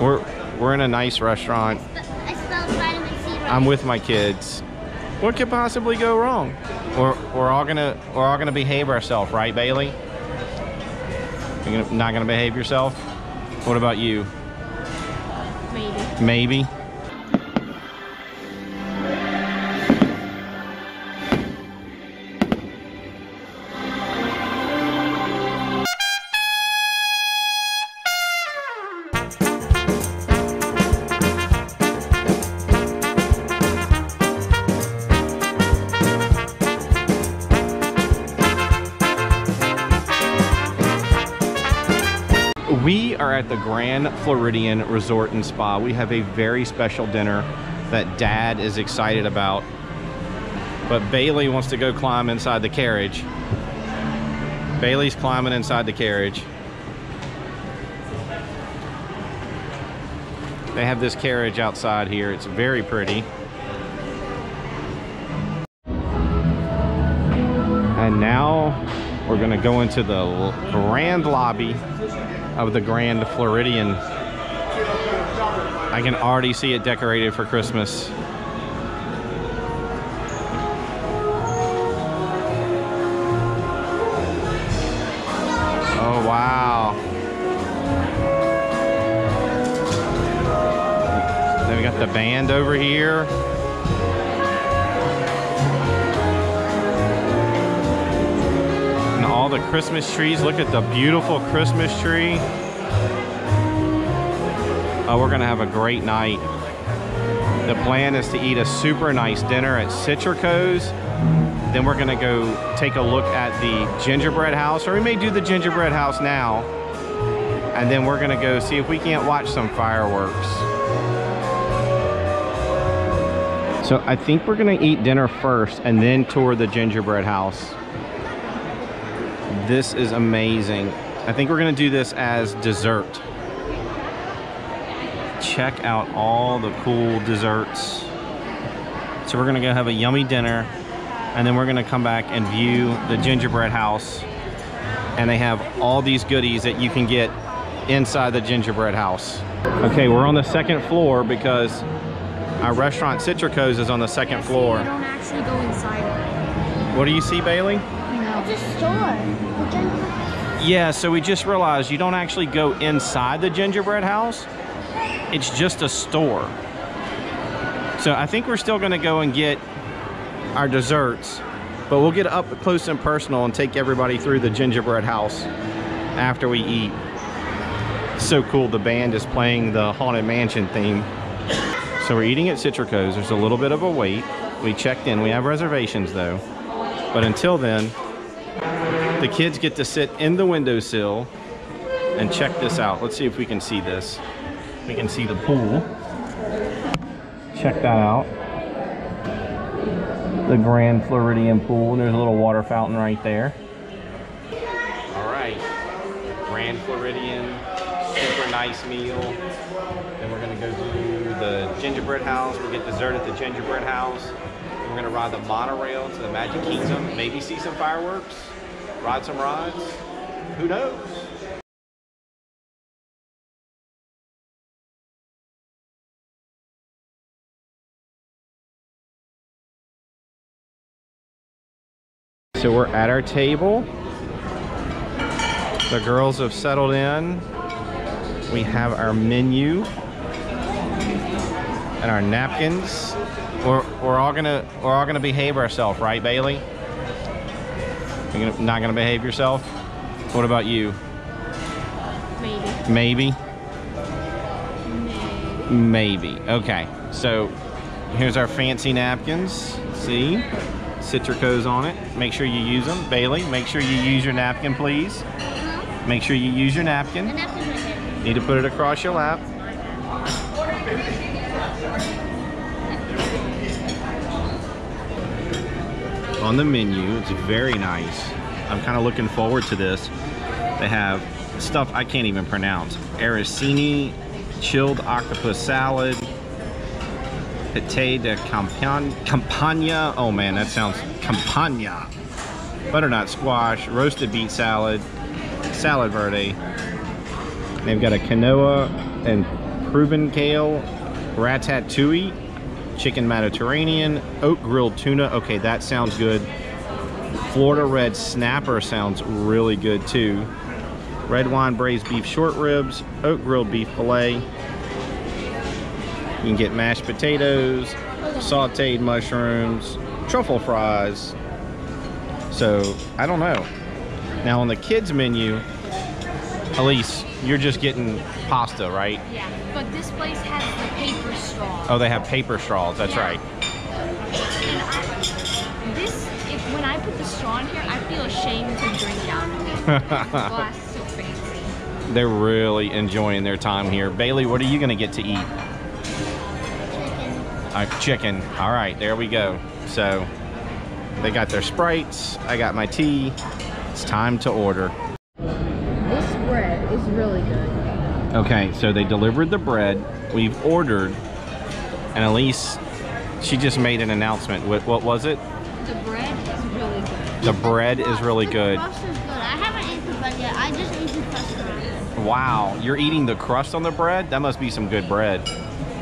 We're in a nice restaurant. I spelled vitamin C right. I'm with my kids. What could possibly go wrong? We're all gonna behave ourselves, right, Bailey? You're not gonna behave yourself? What about you? Maybe. Maybe? We are at the Grand Floridian Resort and Spa. We have a very special dinner that Dad is excited about. But Bailey wants to go climb inside the carriage. Bailey's climbing inside the carriage. They have this carriage outside here. It's very pretty. And now we're gonna go into the grand lobby of the Grand Floridian. I can already see it decorated for Christmas. Oh, wow. Then we got the band over here. And all the Christmas trees. Look at the beautiful Christmas tree. Oh, we're gonna have a great night. The plan is to eat a super nice dinner at Citricos. Then we're gonna go take a look at the gingerbread house, or we may do the gingerbread house now. And then we're gonna go see if we can't watch some fireworks. So I think we're gonna eat dinner first and then tour the gingerbread house. This is amazing. I think we're gonna do this as dessert. Check out all the cool desserts. So we're gonna go have a yummy dinner, and then we're gonna come back and view the gingerbread house. And they have all these goodies that you can get inside the gingerbread house. Okay, we're on the second floor because our restaurant Citricos is on the second floor. You don't actually go inside. What do you see, Bailey? No. It's a store. Yeah, so we just realized you don't actually go inside the gingerbread house. It's just a store. So I think we're still gonna go and get our desserts, but we'll get up close and personal and take everybody through the gingerbread house after we eat. So cool, the band is playing the Haunted Mansion theme. So we're eating at Citricos. There's a little bit of a wait. We checked in, we have reservations though. But until then, the kids get to sit in the windowsill and check this out. Let's see if we can see this. We can see the pool. Check that out. The Grand Floridian pool. There's a little water fountain right there. All right, Grand Floridian, super nice meal. Then we're gonna go do the gingerbread house. We'll get dessert at the gingerbread house. We're gonna ride the monorail to the Magic Kingdom. Maybe see some fireworks, ride some rides. Who knows? So we're at our table. The girls have settled in. We have our menu and our napkins. We're all gonna behave ourselves, right, Bailey? You're not gonna behave yourself? What about you? Maybe. Maybe? Maybe. Okay. So here's our fancy napkins. See? Citricos on it. Make sure you use them. Bailey, make sure you use your napkin, please. Make sure you use your napkin. The napkin's right there. Need to put it across your lap. On the menu, it's very nice. I'm kind of looking forward to this. They have stuff I can't even pronounce. Arancini, chilled octopus salad, pate de campagna. Oh man, that sounds campagna. Butternut squash, roasted beet salad, salad verde. They've got a quinoa and Provençale ratatouille, chicken Mediterranean, oat grilled tuna. Okay, that sounds good. Florida red snapper sounds really good too. Red wine braised beef short ribs, oat grilled beef fillet. You can get mashed potatoes, sauteed mushrooms, truffle fries. So, I don't know. Now on the kids menu, Elise, you're just getting pasta, right? Yeah, but this place has the paper straw. Oh, they have paper straws, that's right. And when I put the straw in here, I feel ashamed to drink out of it. The glass is so fancy. They're really enjoying their time here. Bailey, what are you gonna get to eat? Chicken. All right, there we go. So they got their Sprites. I got my tea. It's time to order. This bread is really good. Okay, so they delivered the bread. We've ordered, and Elise, she just made an announcement. What was it? The bread is really good. The bread is really good. The crust is good. I haven't eaten the bread yet. I just ate the crust on it. Wow, you're eating the crust on the bread? That must be some good bread.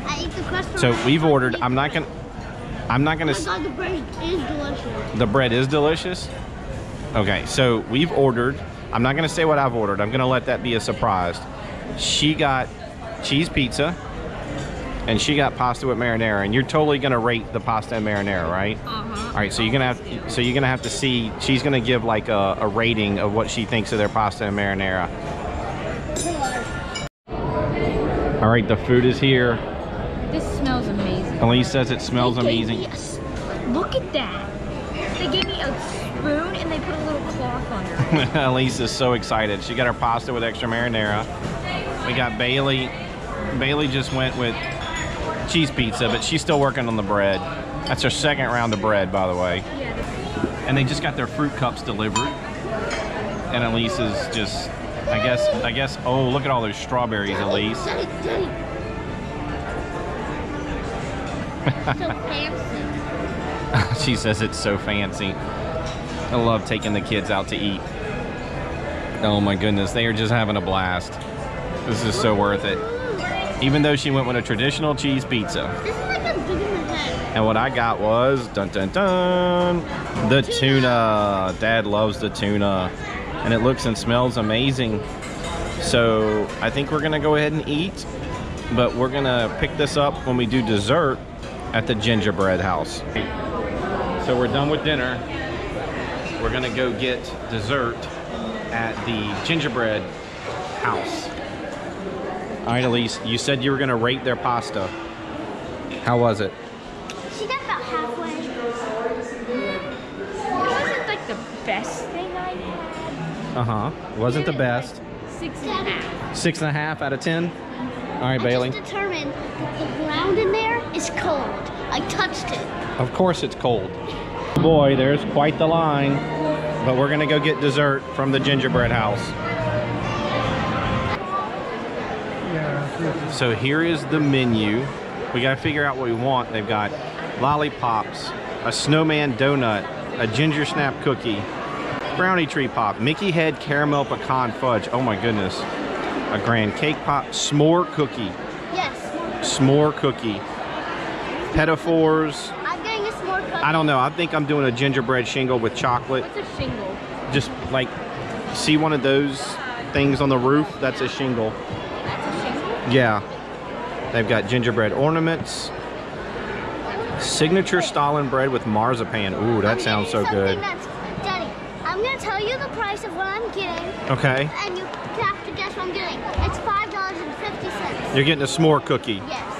I ate the crust on So it. we've ordered. I'm not gonna. Oh my God, the bread is delicious. The bread is delicious. Okay, so we've ordered. I'm not gonna say what I've ordered. I'm gonna let that be a surprise. She got cheese pizza, and she got pasta with marinara. And you're totally gonna rate the pasta and marinara, right? All right, so you're gonna have to see. She's gonna give like a rating of what she thinks of their pasta and marinara. All right, the food is here. This smells amazing. Elise says it smells amazing. Look at that. They gave me a spoon and they put a little cloth under it. Elise is so excited. She got her pasta with extra marinara. We got Bailey. Bailey just went with cheese pizza, but she's still working on the bread. That's her second round of bread, by the way. And they just got their fruit cups delivered. And Elise is just, I guess, oh, look at all those strawberries, Elise. Daddy. So fancy. She says it's so fancy. I love taking the kids out to eat. Oh my goodness, they are just having a blast. This is so worth it. Even though she went with a traditional cheese pizza. This is like a big in the head. And what I got was, dun dun dun, the tuna. Dad loves the tuna. And it looks and smells amazing. So I think we're gonna go ahead and eat, but we're gonna pick this up when we do dessert at the Gingerbread House. So we're done with dinner. We're gonna go get dessert at the Gingerbread House. All right, Elise, you said you were gonna rate their pasta. How was it? She got about halfway. It wasn't like the best thing I had. Uh-huh. Wasn't the best. 6.5. 6.5 out of 10? All right, Bailey. I just determined that the ground in there is cold. I touched it. Of course it's cold. Boy, there's quite the line. But we're gonna go get dessert from the Gingerbread House. So here is the menu. We gotta figure out what we want. They've got lollipops, a snowman donut, a ginger snap cookie, brownie tree pop, Mickey head caramel pecan fudge. Oh my goodness. A grand cake pop, s'more cookie. Yes. S'more cookie. Petafores. I'm getting a s'more cookie. I don't know. I think I'm doing a gingerbread shingle with chocolate. What's a shingle? Just like, see one of those things on the roof? That's a shingle. That's a shingle? Yeah. They've got gingerbread ornaments. Signature Stalin bread with marzipan. Ooh, that sounds so good. Daddy, I'm going to tell you the price of what I'm getting. Okay. And you have to guess what I'm getting. It's $5.50. You're getting a s'more cookie. Yes.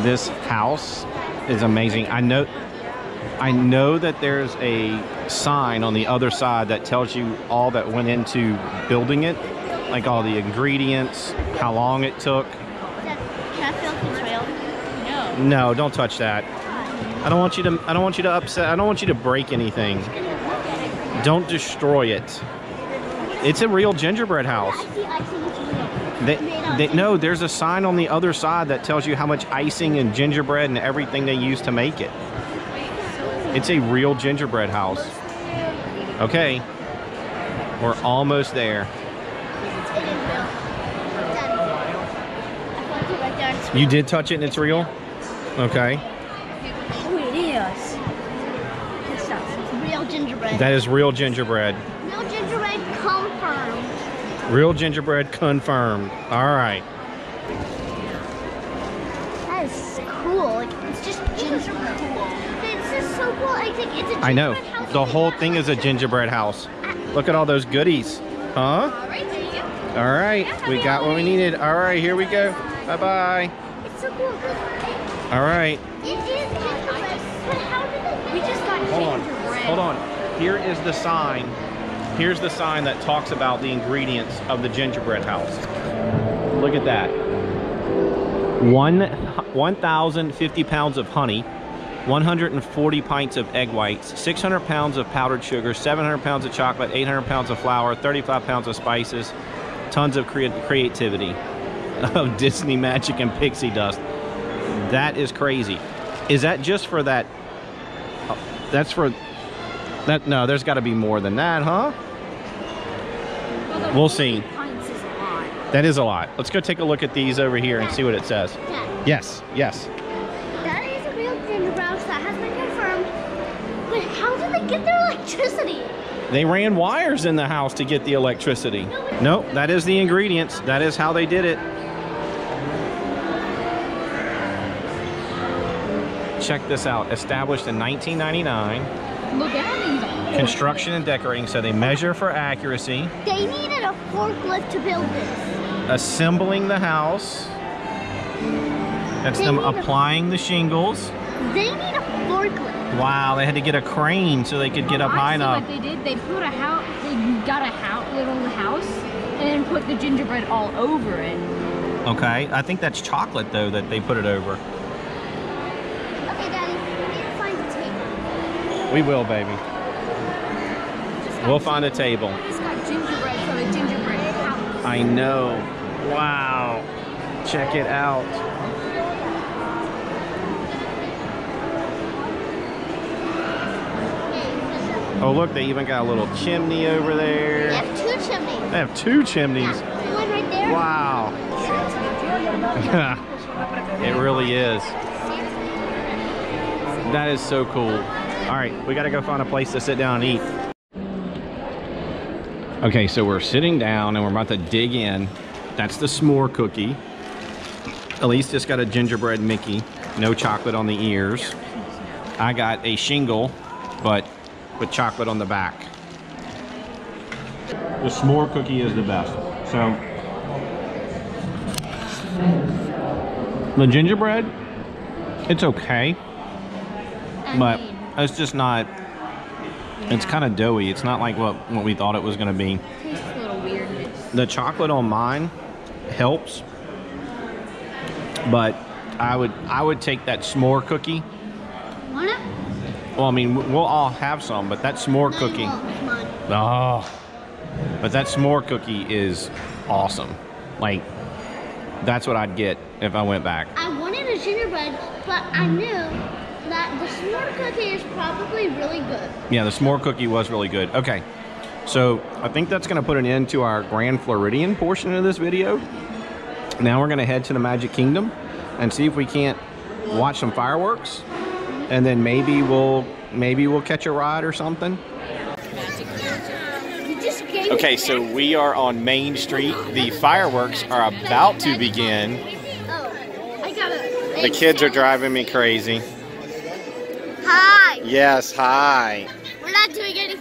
This house is amazing. I know that there's a sign on the other side that tells you all that went into building it, like all the ingredients, how long it took. Can I feel if it's real? No. No, don't touch that. I don't want you to upset. I don't want you to break anything. Don't destroy it. It's a real gingerbread house. No, there's a sign on the other side that tells you how much icing and gingerbread and everything they use to make it. It's a real gingerbread house. Okay, we're almost there. right there. It's You did touch it and it's real? Okay. Oh, it is. Good stuff. It's real gingerbread. That is real gingerbread. Real gingerbread confirmed. Real gingerbread confirmed. All right. That is cool. Like, it's just gingerbread. This is so cool. I think it's a gingerbread I know. house. The whole thing is a gingerbread house. Look at all those goodies. Huh? All right, there you go. All right. We got what we needed. All right, here we go. Bye-bye. It's so cool. All right. It is gingerbread, but how did they... We just got gingerbread. Hold on. Here is the sign. Here's the sign that talks about the ingredients of the gingerbread house. Look at that. 1,050 pounds of honey, 140 pints of egg whites, 600 pounds of powdered sugar, 700 pounds of chocolate, 800 pounds of flour, 35 pounds of spices, tons of creativity of Disney magic and pixie dust. That is crazy. Is that just for that? That's for that. No, there's got to be more than that, huh? We'll see. Pints is a lot. That is a lot. Let's go take a look at these over here and see what it says. Dad, Yes, yes. that is a real gingerbread house. That has been confirmed. But how did they get their electricity? They ran wires in the house to get the electricity. Nope, that is the ingredients. That is how they did it. Check this out. Established in 1999. Look at these. Construction and decorating, so they measure for accuracy. They needed a forklift to build this. Assembling the house. That's them applying the shingles. They need a forklift. Wow, they had to get a crane so they could get up high enough. What they did, they put a house, they got a lid on the house, and then put the gingerbread all over it. Okay, I think that's chocolate though that they put it over. Okay, Daddy, we need to find the table. We will, baby. We'll find a table. We just got gingerbread from a gingerbread house. I know. Wow. Check it out. Oh, look, they even got a little chimney over there. They have two chimneys. They have two chimneys. One right there. Wow. It really is. That is so cool. All right, we got to go find a place to sit down and eat. Okay, so we're sitting down and we're about to dig in. That's the s'more cookie. Elise just got a gingerbread Mickey. No chocolate on the ears. I got a shingle, but with chocolate on the back. The s'more cookie is the best. So, the gingerbread, it's okay, but it's just not, it's kind of doughy. It's not like what we thought it was going to be. Tastes a little weird. The chocolate on mine helps, but I would take that s'more cookie. Want it? Well, I mean, we'll all have some, but that s'more cookie. Oh, but that s'more cookie is awesome. Like, that's what I'd get if I went back. I wanted a gingerbread, but I knew that the s'more cookie is probably really good. Yeah, the s'more cookie was really good. Okay, so I think that's going to put an end to our Grand Floridian portion of this video. Now we're going to head to the Magic Kingdom and see if we can't watch some fireworks, and then maybe we'll catch a ride or something. Okay, so we are on Main Street. The fireworks are about to begin. The kids are driving me crazy. Hi. Yes, hi. We're not doing any